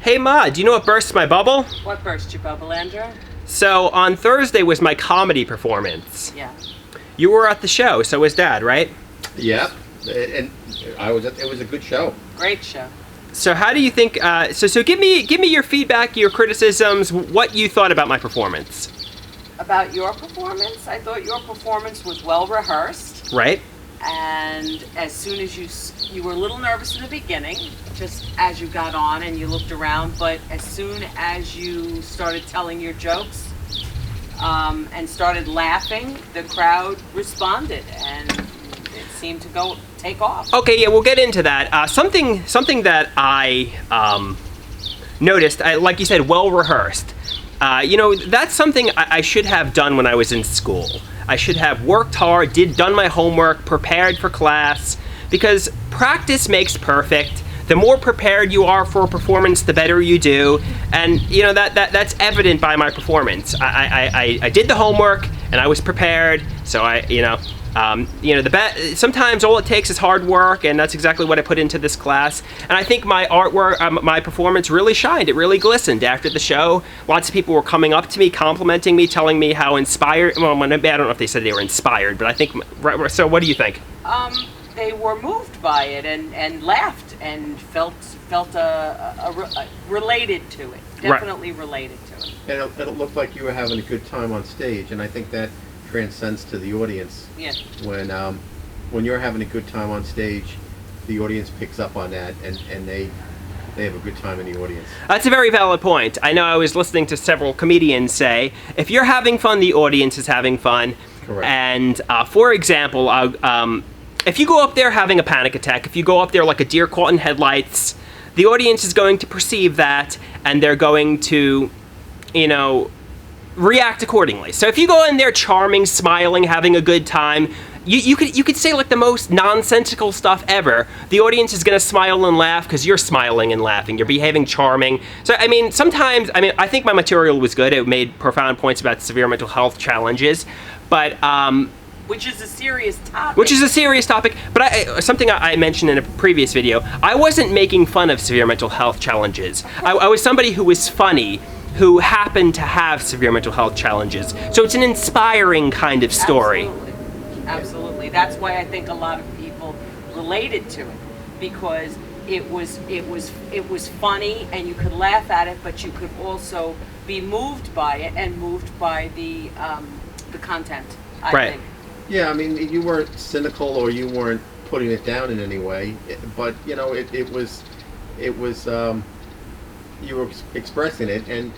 Hey Ma, do you know what bursts my bubble? What burst your bubble, Andrew? So on Thursday was my comedy performance. Yeah. You were at the show, so was Dad, right? Yep, and it was a good show. Great show. So how do you think? So give me your feedback, your criticisms, what you thought about my performance. About your performance, I thought your performance was well rehearsed. Right. And as soon as you were a little nervous in the beginning, just as you got on and you looked around, but as soon as you started telling your jokes and started laughing, the crowd responded and it seemed to take off. Okay, yeah, we'll get into that. Something that I noticed, like you said, well rehearsed. That's something I should have done when I was in school. I should have worked hard, done my homework, prepared for class, because practice makes perfect. The more prepared you are for a performance, the better you do, and that's evident by my performance. I did the homework and I was prepared, so sometimes all it takes is hard work, and that's exactly what I put into this class. And I think my artwork, my performance really shined. It really glistened after the show. Lots of people were coming up to me, complimenting me, telling me how inspired. Well, I don't know if they said they were inspired, but I think. So, what do you think? They were moved by it and laughed and felt related to it. Definitely related to it. And it looked like you were having a good time on stage, and I think that transcends to the audience. Yeah. When you're having a good time on stage, the audience picks up on that, and they have a good time in the audience. That's a very valid point. I know I was listening to several comedians say, if you're having fun, the audience is having fun. Correct. And for example, if you go up there having a panic attack, if you go up there like a deer caught in headlights, the audience is going to perceive that, and they're going to, react accordingly. So if you go in there charming, smiling, having a good time, you could say like the most nonsensical stuff ever. The audience is going to smile and laugh because you're smiling and laughing. You're behaving charming. So sometimes I think my material was good. It made profound points about severe mental health challenges, but which is a serious topic. But something I mentioned in a previous video, I wasn't making fun of severe mental health challenges. I was somebody who was funny, who happened to have severe mental health challenges. So it's an inspiring kind of story. Absolutely. That's why I think a lot of people related to it, because it was funny and you could laugh at it, but you could also be moved by it and moved by the content, I think. Yeah, you weren't cynical or you weren't putting it down in any way, but it was you were expressing it, and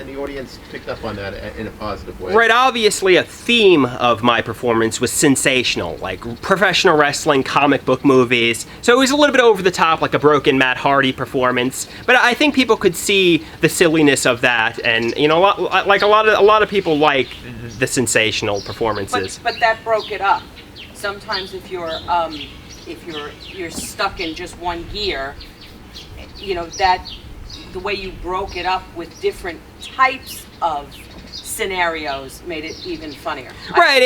the audience picked up on that in a positive way. Right, obviously a theme of my performance was sensational, like professional wrestling, comic book movies. So it was a little bit over the top, like a broken Matt Hardy performance. But I think people could see the silliness of that, and a lot of people like the sensational performances. But that broke it up. Sometimes if you're stuck in just one gear, that the way you broke it up with different types of scenarios made it even funnier. Right,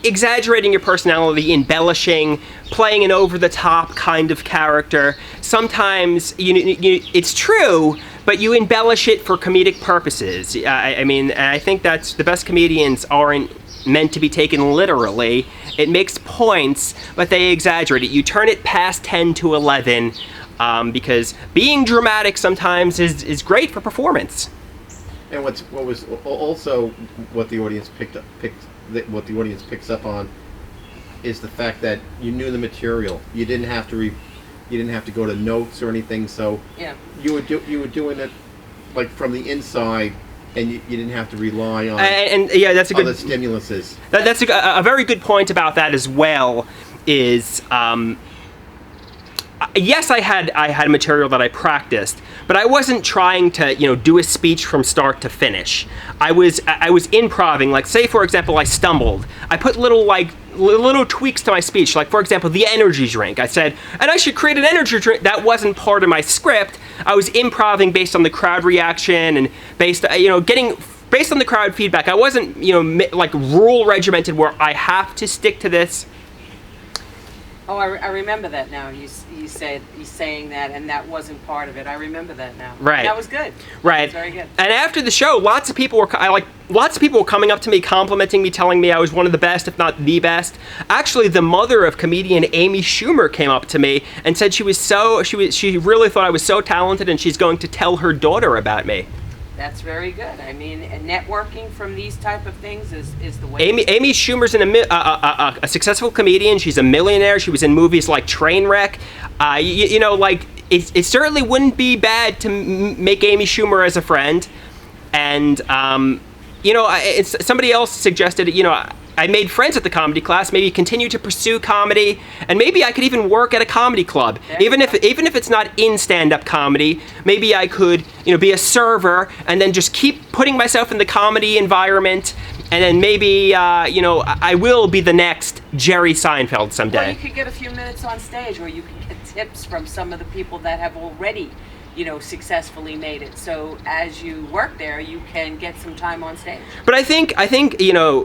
exaggerating your personality, embellishing, playing an over-the-top kind of character. Sometimes it's true, but you embellish it for comedic purposes. I think that's the best comedians aren't meant to be taken literally. It makes points, but they exaggerate it. You turn it past 10 to 11. Because being dramatic sometimes is great for performance. And what was also what the audience picks up on is the fact that you knew the material. You didn't have to go to notes or anything. So yeah, you were doing it like from the inside, and you didn't have to rely on that's a good other stimuluses. That's a very good point about that as well. Is yes, I had material that I practiced, but I wasn't trying to do a speech from start to finish. I was improvising. Like, say for example, I stumbled. I put little tweaks to my speech. Like, for example, the energy drink. I said, and I should create an energy drink. That wasn't part of my script. I was improvising based on the crowd reaction and based on the crowd feedback. I wasn't like rule regimented where I have to stick to this. Oh, I remember that now. You said he's saying that, and that wasn't part of it. I remember that now. Right. That was good. Right. That was very good. And after the show, lots of people were coming up to me, complimenting me, telling me I was one of the best, if not the best. Actually, the mother of comedian Amy Schumer came up to me and said she really thought I was so talented, and she's going to tell her daughter about me. That's very good. I mean, and networking from these type of things is the way. Amy Schumer's a successful comedian. She's a millionaire. She was in movies like Trainwreck. It certainly wouldn't be bad to make Amy Schumer as a friend. And somebody else suggested, I made friends at the comedy class. Maybe continue to pursue comedy, and maybe I could even work at a comedy club. Even if it's not in stand-up comedy, maybe I could, be a server and then just keep putting myself in the comedy environment, and then maybe, I will be the next Jerry Seinfeld someday. Well, you could get a few minutes on stage, or you could get tips from some of the people that have already, successfully made it. So as you work there, you can get some time on stage. But I think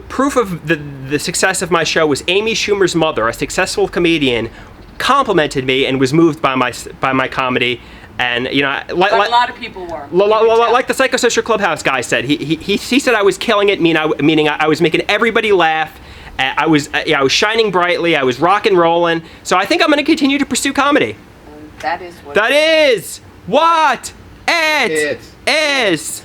proof of the success of my show was Amy Schumer's mother, a successful comedian, complimented me and was moved by my comedy. And a lot of people were. Like the Psychosocial Clubhouse guy said, he said I was killing it, meaning I was making everybody laugh. I was shining brightly. I was rock and rolling. So I think I'm going to continue to pursue comedy. That is what. That is what it is.